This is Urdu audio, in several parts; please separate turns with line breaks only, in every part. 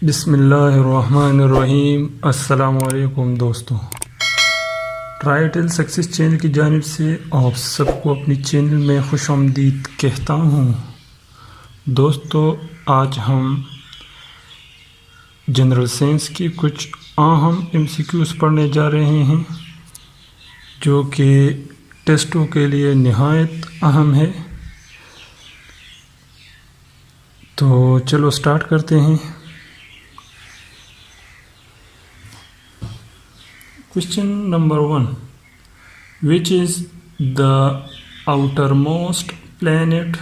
بسم اللہ الرحمن الرحیم۔ السلام علیکم دوستوں، ٹرائٹل سکسیس چینل کی جانب سے آپ سب کو اپنی چینل میں خوش آمدید کہتا ہوں۔ دوستو، آج ہم جنرل سائنس کی کچھ اہم MCQs پڑھنے جا رہے ہیں جو کہ ٹیسٹوں کے لیے نہایت اہم ہے۔ تو چلو سٹارٹ کرتے ہیں۔ Question number 1. Which is the outermost planet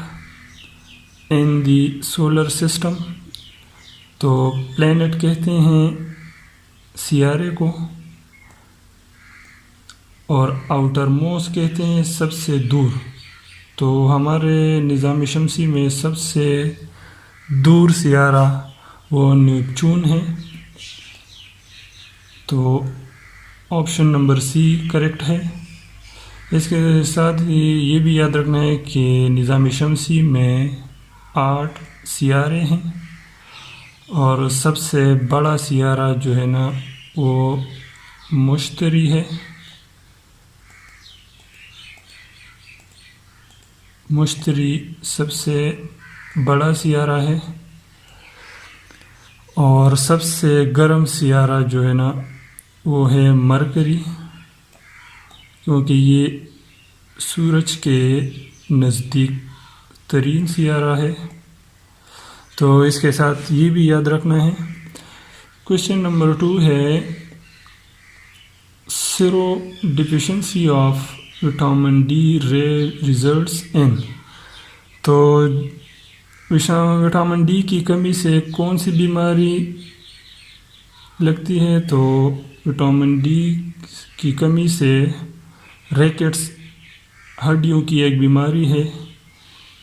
in the solar system? تو planet کہتے ہیں سیارے کو، اور outermost کہتے ہیں سب سے دور۔ تو ہمارے نظام شمسی میں سب سے دور سیارہ وہ نیپچون ہے۔ تو آپشن نمبر سی کریکٹ ہے۔ اس کے ساتھ ہی یہ بھی یاد رکھنا ہے کہ نظام شمسی میں 8 سیارے ہیں، اور سب سے بڑا سیارہ جو ہے نا وہ مشتری ہے۔ مشتری سب سے بڑا سیارہ ہے، اور سب سے گرم سیارہ جو ہے نا وہ ہے مرکری، کیونکہ یہ سورج کے نزدیک ترین سیارہ ہے۔ تو اس کے ساتھ یہ بھی یاد رکھنا ہے۔ کوشچن نمبر 2 ہے zero deficiency of vitamin D results in. تو وٹامن ڈی کی کمی سے کون سی بیماری لگتی ہے؟ تو وٹامن ڈی کی کمی سے ریکٹس ہڈیوں کی ایک بیماری ہے،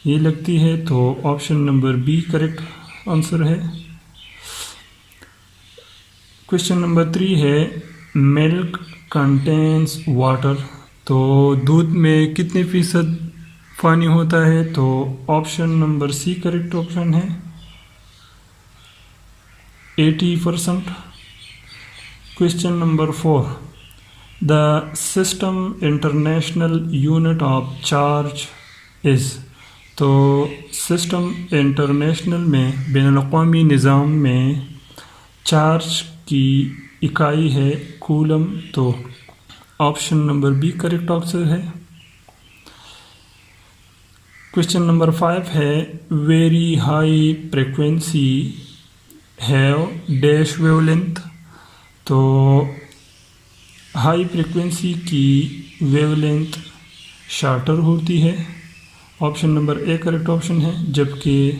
یہ لگتی ہے۔ تو option number B correct answer ہے۔ کوشچن نمبر 3 ہے ملک کنٹینز واٹر۔ تو دودھ میں کتنے فیصد پانی ہوتا ہے؟ تو option number C correct option ہے، 80%۔ Question number 4. The system international unit of charge is. تو سسٹم انٹرنیشنل میں بین الاقوامی نظام میں چارج کی اکائی ہے کولم۔ تو option number B correct answer ہے۔ کوشچن نمبر 5 ہے very high frequency have dash wave length. تو ہائی فریکوینسی کی ویو لینتھ شارٹر ہوتی ہے، option number A correct option ہے۔ جبکہ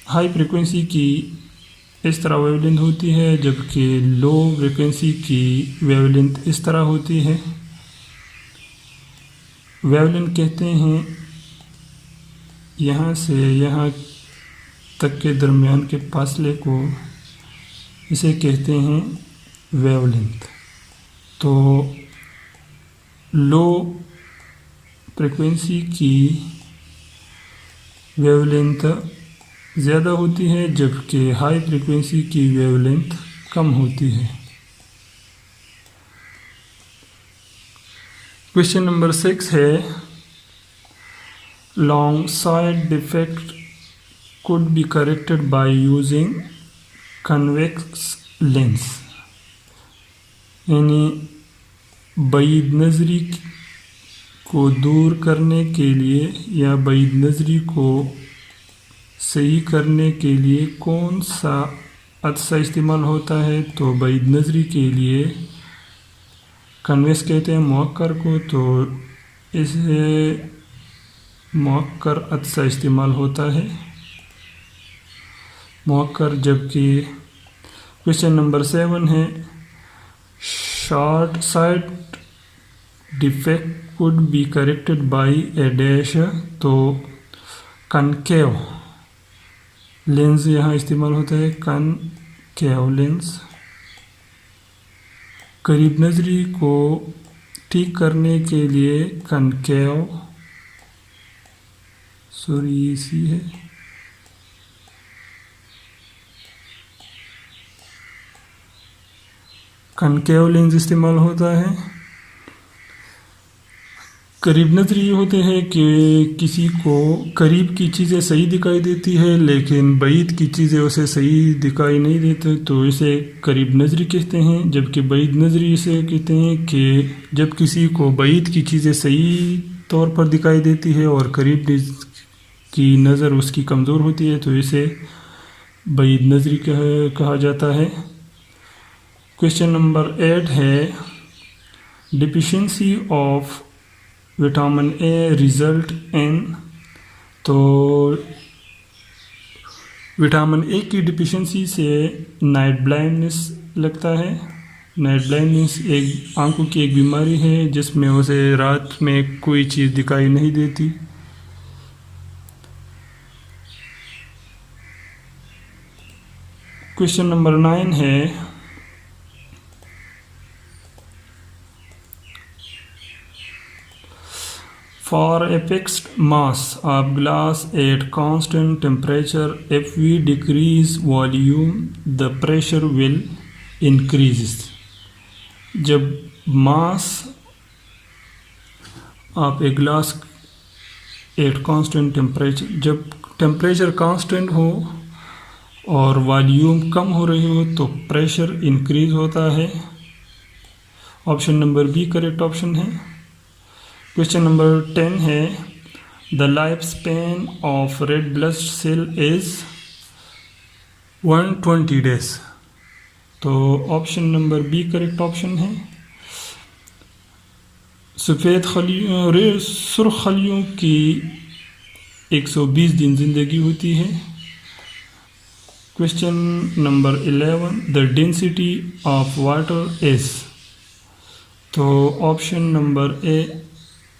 ہائی فریکوینسی کی اس طرح ویو لینتھ ہوتی ہے، جبکہ لو فریکوینسی کی ویو لینتھ اس طرح ہوتی ہے۔ ویو لینتھ کہتے ہیں یہاں سے یہاں تک کے درمیان کے فاصلے کو، اسے کہتے ہیں ویو لینتھ۔ تو لو فریکوینسی کی ویو لینتھ زیادہ ہوتی ہے، جبکہ ہائی فریکوینسی کی ویو لینتھ کم ہوتی ہے۔ کوشچن نمبر 6 ہے long side defect could be corrected by using convex lens۔ یعنی بعید نظری کو دور کرنے کے لیے یا بعید نظری کو صحیح کرنے کے لیے کون سا عدسہ استعمال ہوتا ہے؟ تو بعید نظری کے لیے کنویکس کہتے ہیں موقر کو، تو اسے موقر عدسہ استعمال ہوتا ہے، موقر۔ جبکہ کوشچن نمبر 7 ہے short sight defect could be corrected by a dash۔ تو کنکیو لینز یہاں استعمال ہوتا ہے، کنکیو لینز۔ قریب نظری کو ٹھیک کرنے کے لیے کنکیو، سوری یہ سی ہے، کنکیو لینز استعمال ہوتا ہے. قریب نظری یہ ہوتے ہیں کہ کسی کو قریب کی چیزیں صحیح دکھائی دیتی ہے لیکن بعید کی چیزیں اسے صحیح دکھائی نہیں دیتے تو اسے قریب نظری کہتے ہیں. جبکہ بعید نظری اسے کہتے ہیں کہ جب کسی کو بعید کی چیزیں صحیح طور پر دکھائی دیتی ہے اور قریب کی نظر اس کی کمزور ہوتی ہے تو اسے بعید نظری کہا جاتا ہے. کویشچن نمبر 8 ہے deficiency of vitamin a result in. تو وٹامن اے کی ڈیفیشنسی سے نائٹ بلائنڈنس لگتا ہے. نائٹ بلائنڈنس ایک آنکھوں کی ایک بیماری ہے جس میں اسے رات میں کوئی چیز دکھائی نہیں دیتی. کویشچن نمبر 9 ہے For a fixed mass of glass at constant temperature, if we decrease volume, the pressure will increase. جب mass of a glass at constant temperature, جب temperature constant ہو اور والیوم کم ہو رہی ہو تو پریشر انکریز ہوتا ہے. Option number B correct option ہے. کویشچن نمبر 10 ہے the life span of red blood cell is 120 days. تو option number B correct option ہے. سفید خلیوں سرخ خلیوں کی 120 دن زندگی ہوتی ہے. Question number 11 the density of water is. تو option number A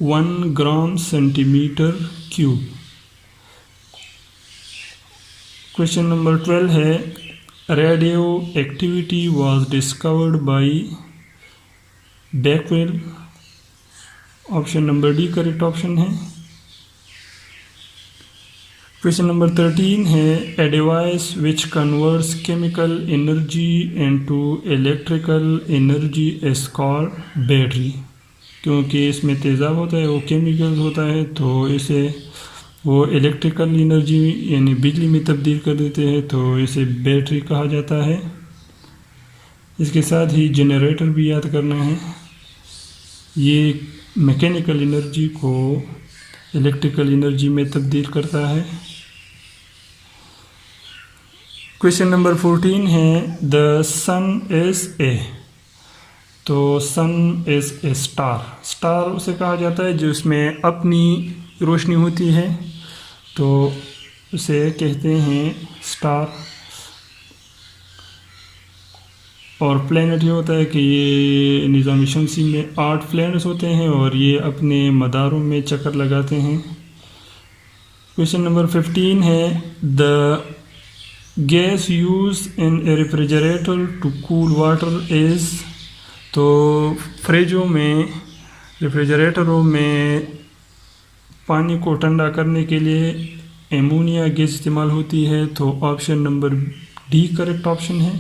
1 gram centimetre cube. Question number 12 ہے radioactivity was discovered by Becquerel. Option number D correct option ہے. کویشچن نمبر 13 ہے a device which converts chemical energy into electrical energy is called battery. کیونکہ اس میں تیزاب ہوتا ہے وہ کیمیکل ہوتا ہے تو اسے وہ الیکٹریکل انرجی یعنی بجلی میں تبدیل کر دیتے ہیں تو اسے بیٹری کہا جاتا ہے. اس کے ساتھ ہی جنریٹر بھی یاد کرنا ہے. یہ میکینیکل انرجی کو الیکٹریکل انرجی میں تبدیل کرتا ہے. کویشچن نمبر 14 ہے دا سن از اے. تو سن از اے اسٹار. اسٹار اسے کہا جاتا ہے جو اس میں اپنی روشنی ہوتی ہے تو اسے کہتے ہیں اسٹار. اور پلینٹ یہ ہوتا ہے کہ یہ نظام شمسی میں 8 پلینٹس ہوتے ہیں اور یہ اپنے مداروں میں چکر لگاتے ہیں. کویشچن نمبر 15 ہے the gas use in a refrigerator to cool water is. تو فریجوں میں ریفریجریٹروں میں پانی کو ٹھنڈا کرنے کے لیے ایمونیا گیس استعمال ہوتی ہے تو option number D correct option ہے.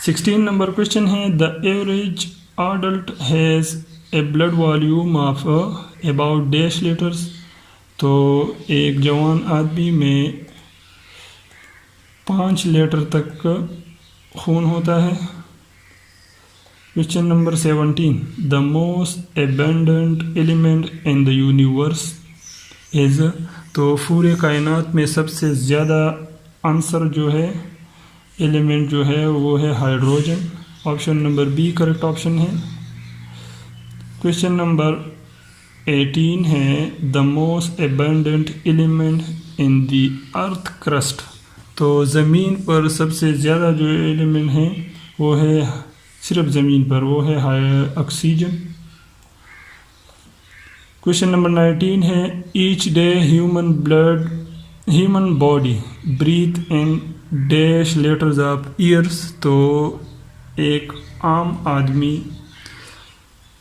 سکسٹین نمبر کویشچن ہے the average adult has a blood volume of about dash liters. تو ایک جوان آدمی میں 5 لیٹر تک خون ہوتا ہے. Question number 17 the most abundant element in the universe is. تو پورے کائنات میں سب سے زیادہ عنصر جو ہے ایلیمنٹ جو ہے وہ ہے hydrogen. Option number B correct option ہے. کویشچن نمبر 18 ہے the most abundant element in the earth crust. تو زمین پر سب سے زیادہ جو ایلیمنٹ ہیں وہ ہے صرف زمین پر وہ ہے آکسیجن. کویشچن نمبر 19 ہے each day human body breathe in dash litres of airs. تو ایک عام آدمی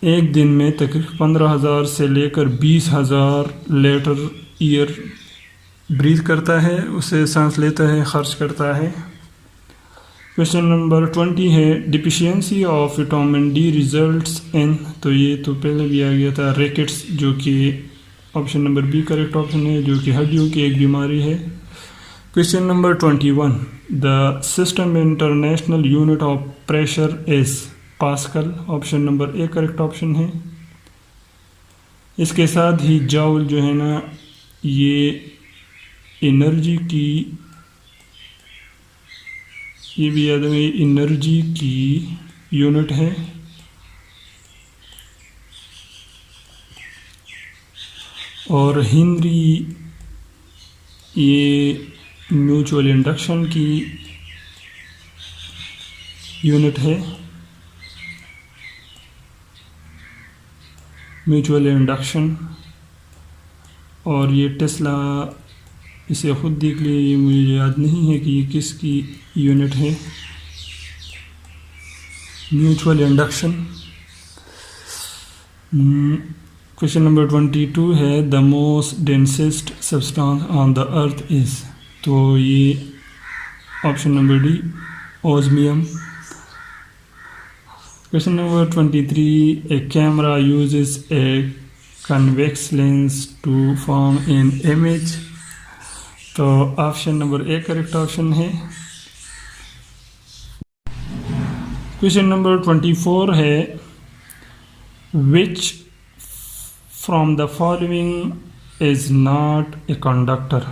ایک دن میں تقریباً 15,000 سے لے کر 20,000 لیٹر ایئر بریتھ کرتا ہے، اسے سانس لیتا ہے، خرچ کرتا ہے۔ کویشچن نمبر 20 ہے deficiency of vitamin D results in, تو یہ تو پہلے بھی آ گیا تھا، ریکٹس، جو کہ option number B correct option ہے، جو کہ ہڈیوں کی ایک بیماری ہے۔ Question number 21 the system international unit of pressure is Pascal, option number A correct option ہے۔ اس کے ساتھ ہی جاؤل جو ہے نا یہ انرجی کی، یہ بھی یاد ہے، انرجی کی یونٹ ہے۔ اور ہنری یہ میوچول انڈکشن کی یونٹ ہے، میوچول انڈکشن۔ اور یہ ٹیسلا، اسے خود دیکھ لیں، یہ مجھے یاد نہیں ہے کہ یہ کس کی یونٹ ہے، میوچول انڈکشن۔ کویشچن نمبر 22 ہے the most ڈینسسٹ substance on the earth is, تو یہ option number D osmium. Question number 23 a camera uses a convex lens to form an image, تو option number A correct option ہے۔ کویشچن نمبر 24 ہے which from the following is not a conductor,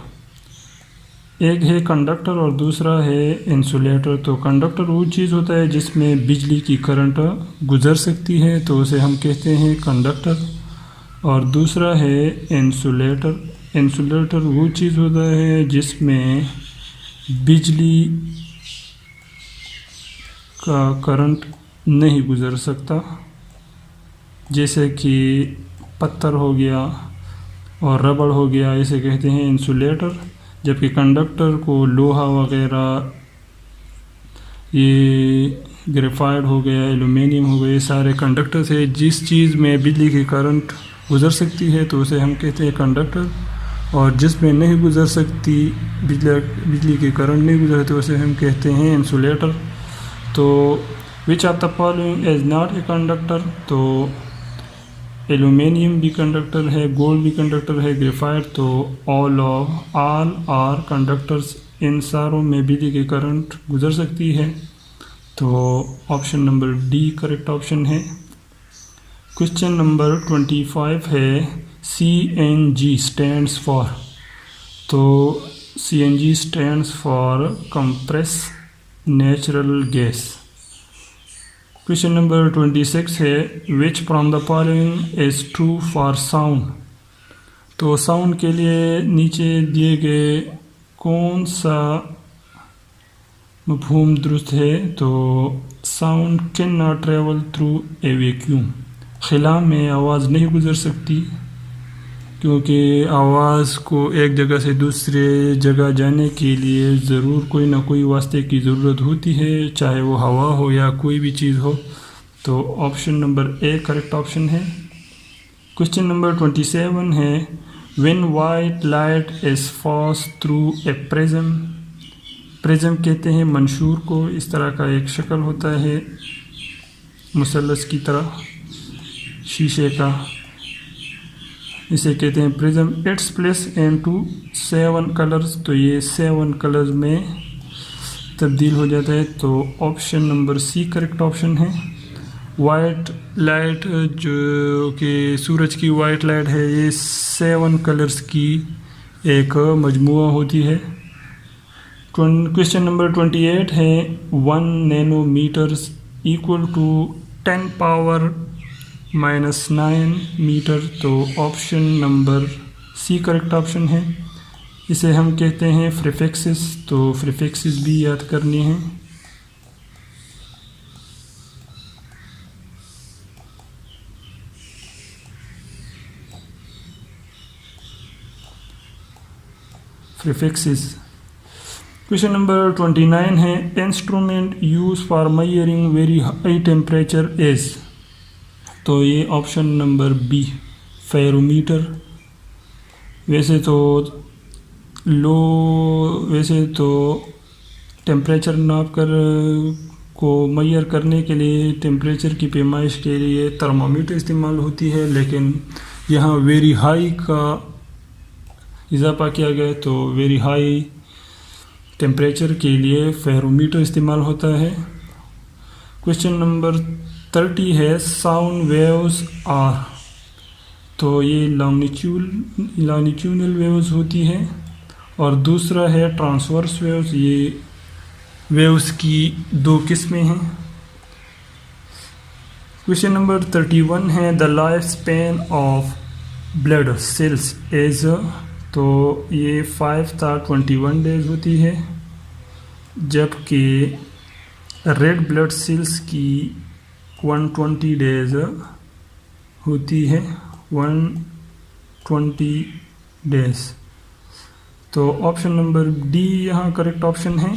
ایک ہے کنڈکٹر اور دوسرا ہے انسولیٹر۔ تو کنڈکٹر وہ چیز ہوتا ہے جس میں بجلی کی کرنٹ گزر سکتی ہے، تو اسے ہم کہتے ہیں کنڈکٹر، اور دوسرا ہے انسولیٹر۔ انسولیٹر وہ چیز ہوتا ہے جس میں بجلی کا کرنٹ نہیں گزر سکتا، جیسے کہ پتھر ہو گیا اور ربڑ ہو گیا، اسے کہتے ہیں انسولیٹر۔ جبکہ کنڈکٹر کو لوہا وغیرہ، یہ گریفائٹ ہو گیا، ایلومینیم ہو گیا، یہ سارے کنڈکٹر سے جس چیز میں بجلی کی کرنٹ گزر سکتی ہے تو اسے ہم کہتے ہیں کنڈکٹر، اور جس میں نہیں گزر سکتی، بجلی کی کرنٹ نہیں گزر سکتی، اسے ہم کہتے ہیں انسولیٹر۔ تو which of the following is not a conductor, تو ایلومینیم بھی کنڈکٹر ہے، گولڈ بھی کنڈکٹر ہے، گریفائٹ، تو آل آر کنڈکٹرز، ان ساروں میں بجلی کی کرنٹ گزر سکتی ہے، تو option number D correct option ہے۔ کویشچن نمبر 25 ہے C N G stands for, تو C N G stands for compress natural gas. Question number 26 ہے which from the following is true for sound, تو ساؤنڈ کے لیے نیچے دیے گئے کون سا مفہوم درست ہے؟ تو sound can not travel through a vacuum, خلا میں آواز نہیں گزر سکتی، کیونکہ آواز کو ایک جگہ سے دوسرے جگہ جانے کے لیے ضرور کوئی نہ کوئی واسطے کی ضرورت ہوتی ہے، چاہے وہ ہوا ہو یا کوئی بھی چیز ہو، تو option number A correct option ہے۔ کویشچن نمبر 27 ہے when white light is passed through a prism، prism کہتے ہیں منشور کو، اس طرح کا ایک شکل ہوتا ہے مثلث کی طرح شیشے کا، اسے کہتے ہیں prism. Its place into 7 colours, تو یہ 7 کلرز میں تبدیل ہو جاتا ہے، تو option number C correct option ہے۔ وائٹ لائٹ جو کہ سورج کی وائٹ لائٹ ہے، یہ 7 کلرز کی ایک مجموعہ ہوتی ہے۔ کویشچن نمبر 28 ہے 1 nanometres equal to 10 power -9 metre, تو option number C correct option ہے۔ اسے ہم کہتے ہیں پریفکسز، تو پریفکسز بھی یاد کرنی ہیں۔ پریفکسز۔ کویشچن نمبر 29 ہے instrument use for measuring very high temperature is, تو یہ آپشن نمبر بی فیرومیٹر. ویسے تو ٹیمپریچر ناپ کر کو میئر کرنے کے لیے ٹیمپریچر کی پیمائش کے لیے تھرمامیٹر استعمال ہوتی ہے، لیکن یہاں ویری ہائی کا اضافہ کیا گیا تو ویری ہائی ٹیمپریچر کے لیے فیرومیٹر استعمال ہوتا ہے. کوشچن نمبر 30 ہے ساؤنڈ ویوز آر. تو یہ لانگیٹیوڈنل ویوز ہوتی ہے، اور دوسرا ہے ٹرانسورس ویوز. یہ ویوز کی 2 قسمیں ہیں. کوشچن نمبر 31 ہے the life span of blood cells is. تو یہ 5 تا 21 ڈیز ہوتی ہے، جبکہ ریڈ بلڈ سیلز کی 120 ڈیز ہوتی ہے. 120 ڈیز. تو آپشن نمبر ڈی یہاں کریکٹ آپشن ہے.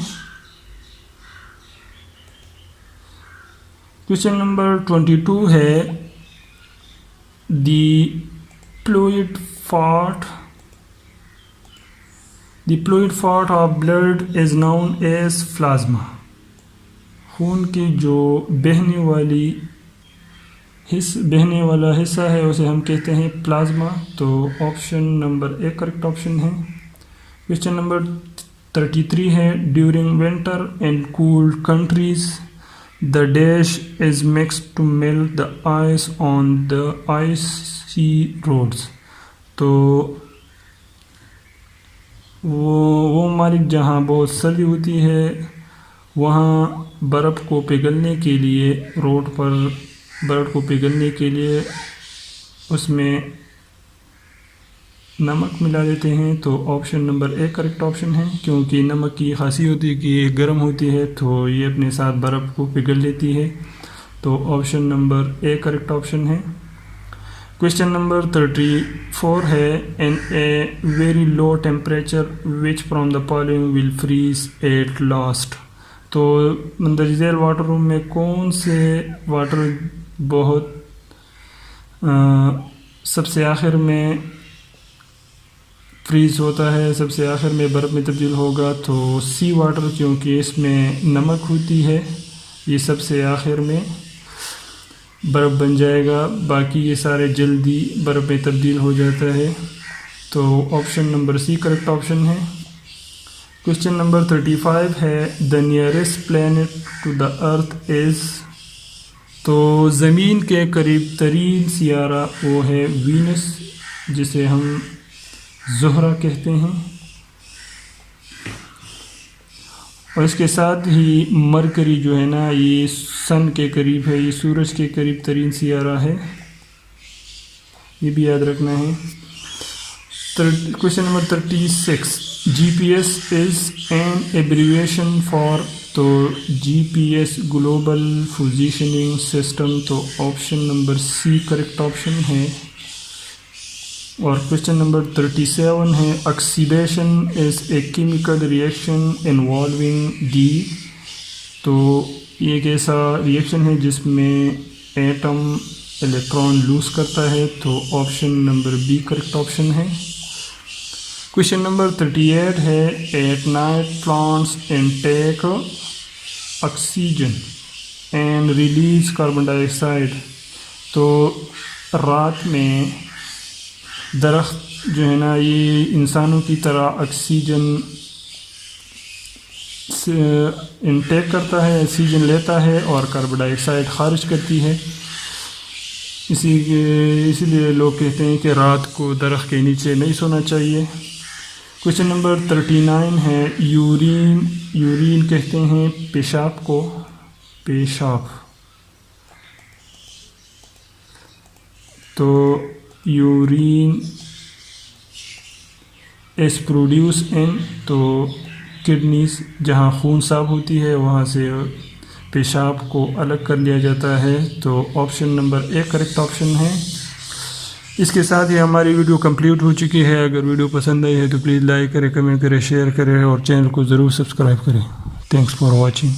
کوشچن نمبر 22 ہے the fluid part of blood is known as plasma. خون کی جو بہنے والا حصہ ہے اسے ہم کہتے ہیں پلازما. تو option number A correct option ہے. کوشچن نمبر 33 ہے during winter in cold countries the dash is mixed to melt the ice on the icy roads. تو وہ ممالک جہاں بہت سردی ہوتی ہے وہاں برف کو پگھلنے کے لیے برف کو پگھلنے کے لیے اس میں نمک ملا دیتے ہیں. تو option number A correct option ہے، کیونکہ نمک کی خاصیت ہوتی ہے کہ یہ گرم ہوتی ہے تو یہ اپنے ساتھ برف کو پگھل لیتی ہے. تو option number A correct option ہے. کوشچن نمبر 34 ہے in a very low temperature which from the following will freeze at last. تو مندرجہ ذیل واٹر روم میں کون سے واٹر بہت سب سے آخر میں فریز ہوتا ہے، سب سے آخر میں برف میں تبدیل ہوگا؟ تو سی واٹر، کیونکہ اس میں نمک ہوتی ہے، یہ سب سے آخر میں برف بن جائے گا، باقی یہ سارے جلدی برف میں تبدیل ہو جاتا ہے. تو option number C correct option ہے. کوشچن نمبر 35 ہے the nearest planet to the earth is. تو زمین کے قریب ترین سیارہ وہ ہے وینس، جسے ہم زہرہ کہتے ہیں، اور اس کے ساتھ ہی مرکری جو ہے نا یہ سن کے قریب ہے، یہ سورج کے قریب ترین سیارہ ہے، یہ بھی یاد رکھنا ہے. Question number 36 G P S is an abbreviation for. تو G P S global positioning system. تو option number C correct option ہے. اور کوشچن نمبر 37 ہے oxidation is a chemical reaction involving the. تو یہ ایک ایسا ریئیکشن ہے جس میں ایٹم الیکٹران لوز کرتا ہے. تو option number B correct option ہے. کوشچن نمبر 38 ہے at night plants intake oxygen and release carbon dioxide. تو رات میں درخت جو ہے نا یہ انسانوں کی طرح آکسیجن انٹیک کرتا ہے، آکسیجن لیتا ہے اور کاربن ڈائی آکسائڈ خارج کرتی ہے. اسی لیے لوگ کہتے ہیں کہ رات کو درخت کے نیچے نہیں سونا چاہیے. کوشچن نمبر 39 ہے یورین کہتے ہیں پیشاب کو. تو یورین از پروڈیوس ان. تو کڈنیز جہاں خون صاف ہوتی ہے وہاں سے پیشاب کو الگ کر لیا جاتا ہے. تو option number A correct option ہے. اس کے ساتھ ہی ہماری ویڈیو کمپلیٹ ہو چکی ہے. اگر ویڈیو پسند آئی ہے تو پلیز لائک کریں، کمنٹ کریں، شیئر کریں اور چینل کو ضرور سبسکرائب کریں. Thanks for watching.